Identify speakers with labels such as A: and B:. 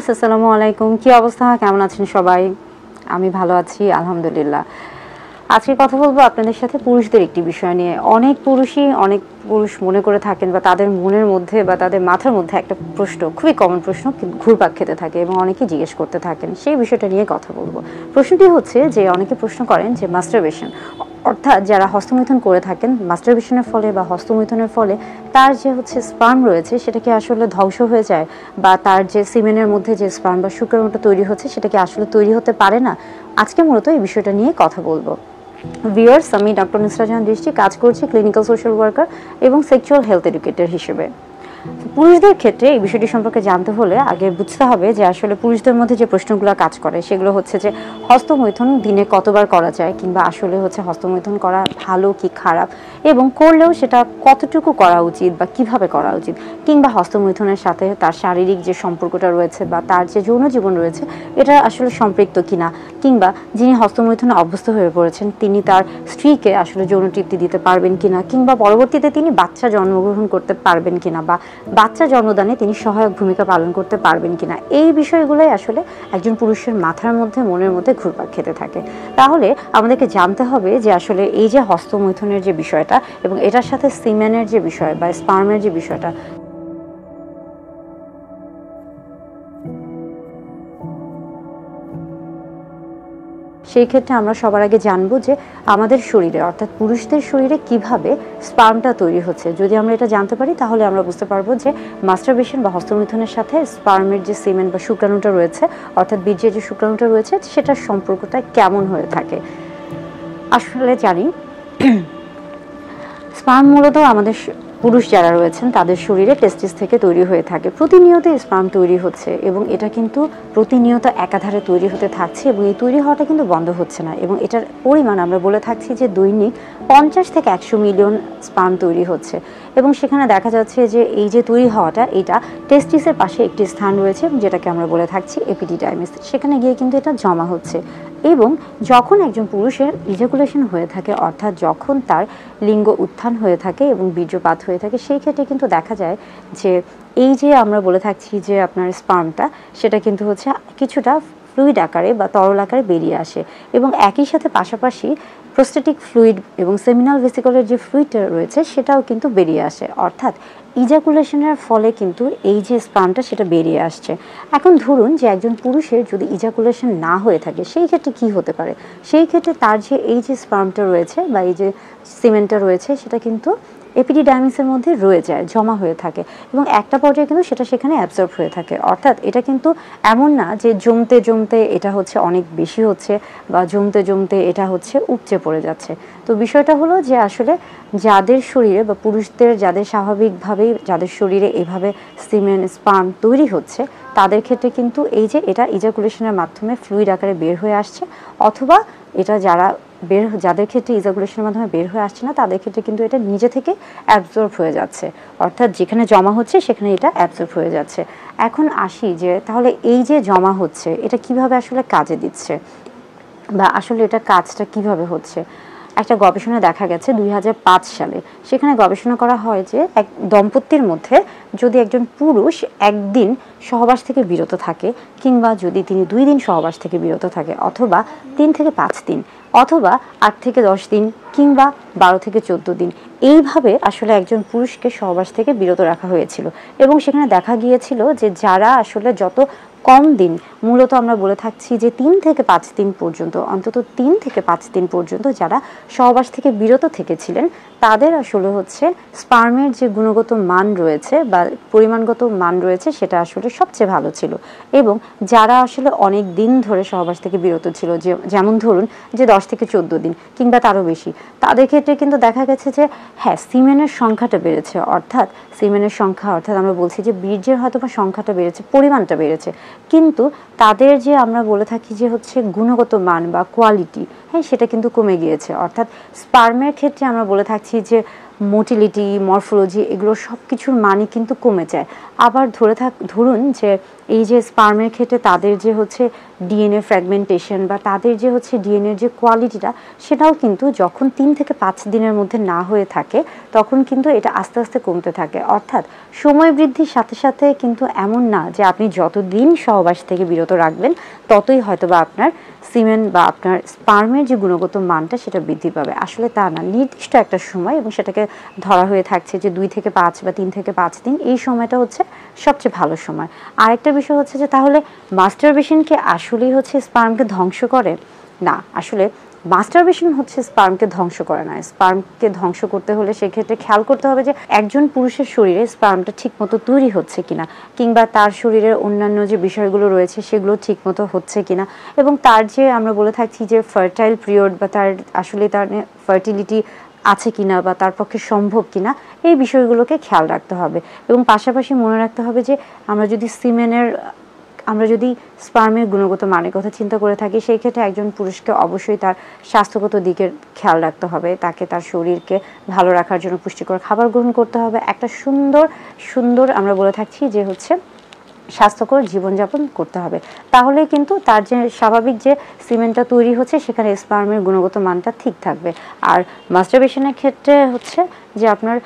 A: Viewers আসসালামু আলাইকুম। কি অবস্থা, কেমন আছেন সবাই? আমি ভালো আছি আলহামদুলিল্লাহ। আজকে কথা বলবো আপনাদের সাথে পুরুষদের একটি বিষয় নিয়ে। অনেক পুরুষ মনে করে থাকেন বা তাদের মনের মধ্যে বা তাদের মাথার মধ্যে একটা প্রশ্ন, খুবই কমন প্রশ্ন, ঘুরপাক খেতে থাকে এবং অনেকেই জিজ্ঞেস করতে থাকেন। সেই বিষয়টা নিয়ে কথা বলবো। প্রশ্নটি হচ্ছে যে অনেকে প্রশ্ন করেন যে মাস্টারবেশন, অর্থাৎ যারা হস্তমৈথুন করে থাকেন, মাস্টারবেশনের ফলে বা হস্তমৈথুনের ফলে তার যে স্পার্ম রয়েছে সেটা কি আসলে ধ্বংস হয়ে যায়, বা তার যে সিমেনের মধ্যে যে স্পার্ম বা শুক্রাণুটা তৈরি হচ্ছে সেটা কি আসলে তৈরি হতে পারে না? আজকে মূলত এই বিষয়টা নিয়ে কথা বলবো। ভিউয়ার্স, আমি ডক্টর নুসরাত জাহান দৃষ্টি, কাজ করছি ক্লিনিক্যাল সোশ্যাল ওয়ার্কার এবং সেক্সুয়াল হেলথ এডুকেটর হিসেবে। পুরুষদের ক্ষেত্রে এই বিষয়টি সম্পর্কে জানতে হলে আগে বুঝতে হবে যে আসলে পুরুষদের মধ্যে যে প্রশ্নগুলো কাজ করে সেগুলো হচ্ছে যে হস্তমৈথুন দিনে কতবার করা যায়, কিংবা আসলে হস্তমৈথুন করা ভালো কি খারাপ, এবং করলেও সেটা কতটুকু করা উচিত বা কিভাবে করা উচিত, কিংবা হস্তমৈথুনের সাথে তার শারীরিক যে সম্পর্কটা রয়েছে বা তার যে যৌন জীবন রয়েছে এটা আসলে সম্পৃক্ত কিনা, কিংবা যিনি হস্তমৈথুনে অভ্যস্ত হয়ে পড়েছেন তিনি তার স্ত্রীকে আসলে যৌন তৃপ্তি দিতে পারবেন কিনা, কিংবা পরবর্তীতে তিনি বাচ্চা জন্মগ্রহণ করতে পারবেন কিনা, বা বাচ্চা জন্মদানে তিনি সহায়ক ভূমিকা পালন করতে পারবেন কিনা, এই বিষয়গুলোই আসলে একজন পুরুষের মাথার মধ্যে, মনের মধ্যে ঘুরপাক খেতে থাকে। তাহলে আমাদেরকে জানতে হবে যে আসলে এই যে হস্তমৈথুনের যে বিষয়টা এবং এটার সাথে সিমেনের যে বিষয় বা স্পার্মের যে বিষয়টা, সেই ক্ষেত্রে আমরা সবার আগে জানবো যে আমাদের শরীরে, অর্থাৎ পুরুষদের শরীরে কিভাবে স্পার্মটা তৈরি হচ্ছে। যদি আমরা এটা জানতে পারি তাহলে আমরা বুঝতে পারবো যে মাস্টারবেশন বা হস্তমৈথুনের সাথে স্পার্মের যে সিমেন বা শুক্রাণুটা রয়েছে, অর্থাৎ বীর্যের যে শুক্রাণুটা রয়েছে সেটার সম্পর্কটা কেমন হয়ে থাকে। আসলে জানি স্পার্ম মূলত আমাদের পুরুষ যারা রয়েছেন তাদের শরীরে টেস্টিস থেকে তৈরি হয়ে থাকে। প্রতিনিয়ত স্পার্ম তৈরি হচ্ছে এবং এটা কিন্তু প্রতিনিয়ত একাধারে তৈরি হতে থাকছে এবং এই তৈরি হওয়াটা কিন্তু বন্ধ হচ্ছে না, এবং এটার পরিমাণ আমরা বলে থাকছি যে দৈনিক 50 থেকে 100 মিলিয়ন স্পার্ম তৈরি হচ্ছে। এবং সেখানে দেখা যাচ্ছে যে এই যে তৈরি হওয়াটা, এটা টেস্টিসের পাশে একটি স্থান রয়েছে যেটাকে আমরা বলে থাকছি এপিডিডাইমিস, সেখানে গিয়ে কিন্তু এটা জমা হচ্ছে। এবং যখন একজন পুরুষের ইজাকুলেশন হয়ে থাকে, অর্থাৎ যখন তার লিঙ্গ উত্থান হয়ে থাকে এবং বীর্যপাত হয়ে থাকে, সেই ক্ষেত্রে কিন্তু দেখা যায় যে এই যে আমরা বলে থাকছি যে আপনার স্পার্মটা, সেটা কিন্তু কিছুটা ফ্লুইড আকারে বা তরল আকারে বেরিয়ে আসে, এবং একই সাথে পাশাপাশি প্রোস্টেটিক ফ্লুইড এবং সেমিনাল ভেসিকলের যে ফ্লুইডটা রয়েছে সেটাও কিন্তু বেরিয়ে আসে, অর্থাৎ ইজাকুলেশনের ফলে কিন্তু এই যে স্পার্মটা সেটা বেরিয়ে আসছে। এখন ধরুন যে একজন পুরুষের যদি ইজাকুলেশন না হয়ে থাকে, সেই ক্ষেত্রে কি হতে পারে? সেই ক্ষেত্রে তার যে এই যে স্পার্মটা রয়েছে বা এই যে সিমেন্টটা রয়েছে সেটা কিন্তু এপিডিডাইমিসের মধ্যে রয়ে যায়, জমা হয়ে থাকে, এবং একটা পর্যায়ে কিন্তু সেটা সেখানে অ্যাবজর্ব হয়ে থাকে। অর্থাৎ এটা কিন্তু এমন না যে জমতে জমতে এটা অনেক বেশি হচ্ছে বা জমতে জমতে এটা উপচে পড়ে যাচ্ছে। তো বিষয়টা হলো যে আসলে যাদের শরীরে বা পুরুষদের যাদের স্বাভাবিকভাবেই যাদের শরীরে এভাবে সিমেন স্পার্ম তৈরি হচ্ছে, তাদের ক্ষেত্রে কিন্তু এই যে এটা ইজাকুলেশনের মাধ্যমে ফ্লুইড আকারে বের হয়ে আসছে, অথবা এটা যাদের ক্ষেত্রে ইজাকুলেশনের মাধ্যমে বের হয়ে আসছে না তাদের ক্ষেত্রে কিন্তু এটা নিজে থেকে অ্যাবজর্ব হয়ে যাচ্ছে, অর্থাৎ যেখানে জমা হচ্ছে সেখানে এটা অ্যাবজর্ব হয়ে যাচ্ছে। এখন আসি যে তাহলে এই যে জমা হচ্ছে এটা কিভাবে আসলে কাজে দিচ্ছে, বা আসলে এটা কাজটা কিভাবে হচ্ছে। একটা গবেষণায় দেখা গেছে 2005 সালে, সেখানে গবেষণা করা হয় যে এক দম্পতির মধ্যে যদি একজন পুরুষ একদিন সহবাস থেকে বিরত থাকে, কিংবা যদি তিনি 2 দিন সহবাস থেকে বিরত থাকে, অথবা 3 থেকে 5 দিন, অথবা 8 থেকে 10 দিন, কিংবা 12 থেকে 14 দিন, এইভাবে আসলে একজন পুরুষকে সহবাস থেকে বিরত রাখা হয়েছিল। এবং সেখানে দেখা গিয়েছিল যে যারা আসলে যত কম দিন, মূলত আমরা বলে থাকছি যে 3 থেকে 5 দিন পর্যন্ত, অন্তত 3 থেকে 5 দিন পর্যন্ত যারা সহবাস থেকে বিরত থেকেছিলেন, তাদের আসলে স্পার্মের যে গুণগত মান রয়েছে বা পরিমাণগত মান রয়েছে সেটা আসলে সবচেয়ে ভালো ছিল। এবং যারা আসলে অনেক দিন ধরে সহবাস থেকে বিরত ছিল, যেমন ধরুন যে 10 থেকে 14 দিন কিংবা তারও বেশি, তাদের ক্ষেত্রে কিন্তু দেখা গেছে যে হ্যাঁ, সিমেনের সংখ্যাটা বেড়েছে, অর্থাৎ আমরা বলছি যে বীর্যের হয়তোবা সংখ্যাটা বেড়েছে, পরিমাণটা বেড়েছে, কিন্তু তাদের যে আমরা বলে থাকি যে গুণগত মান বা কোয়ালিটি, হ্যাঁ, সেটা কিন্তু কমে গিয়েছে। অর্থাৎ স্পার্মের ক্ষেত্রে আমরা বলে থাকছি যে মোটিলিটি, মরফোলজি, এগুলো সব কিছুর মানই কিন্তু কমে যায়। আবার ধরুন যে এই যে স্পার্মের ক্ষেত্রে তাদের যে হচ্ছে ডিএনএ ফ্র্যাগমেন্টেশন বা তাদের যে হচ্ছে ডিএনএর যে কোয়ালিটিটা, সেটাও কিন্তু যখন 3 থেকে 5 দিনের মধ্যে না হয়ে থাকে তখন কিন্তু এটা আস্তে আস্তে কমতে থাকে। অর্থাৎ সময় বৃদ্ধির সাথে সাথে কিন্তু এমন না যে আপনি যতদিন সহবাস থেকে বিরত রাখবেন ততই হয়তো বা আপনার সিমেন বা আপনার স্পার্মের যে গুণগত মানটা সেটা বৃদ্ধি পাবে। আসলে তা না, নির্দিষ্ট একটা সময়, এবং সেটাকে ধরা হয়ে থাকছে যে 2 থেকে 5 বা 3 থেকে 5 দিন, এই সময়টা হচ্ছে সবচেয়ে ভালো সময়। আরেকটা বিষয় হচ্ছে যে তাহলে মাস্টারবেশন কি আসলেই হচ্ছে স্পার্মকে ধ্বংস করে? না, আসলে মাস্টারবেশন হচ্ছে স্পার্মকে ধ্বংস করে না। স্পার্মকে ধ্বংস করতে হলে সেক্ষেত্রে খেয়াল করতে হবে যে একজন পুরুষের শরীরে স্পার্মটা ঠিকমতো তৈরি হচ্ছে কিনা, কিংবা তার শরীরের অন্যান্য যে বিষয়গুলো রয়েছে সেগুলো ঠিকমতো হচ্ছে কিনা, এবং তার যে আমরা বলে থাকছি যে ফার্টাইল পিরিয়ড বা তার আসলে তার ফার্টিলিটি আছে কিনা বা তার পক্ষে সম্ভব কিনা, এই বিষয়গুলোকে খেয়াল রাখতে হবে। এবং পাশাপাশি মনে রাখতে হবে যে আমরা যদি স্পার্মের গুণগত মানের কথা চিন্তা করে থাকি, সেই ক্ষেত্রে একজন পুরুষকে অবশ্যই তার স্বাস্থ্যগত দিকের খেয়াল রাখতে হবে। তাকে তার শরীরকে ভালো রাখার জন্য পুষ্টিকর খাবার গ্রহণ করতে হবে। একটা সুন্দর আমরা বলে থাকছি যে হচ্ছে স্বাস্থ্যকর জীবনযাপন করতে হবে। তাহলেই কিন্তু তার যে স্বাভাবিক যে সিমেন্টটা তৈরি হচ্ছে সেখানে স্পার্মের গুণগত মানটা ঠিক থাকবে। আর মাস্টারবেশনের ক্ষেত্রে হচ্ছে যে আপনার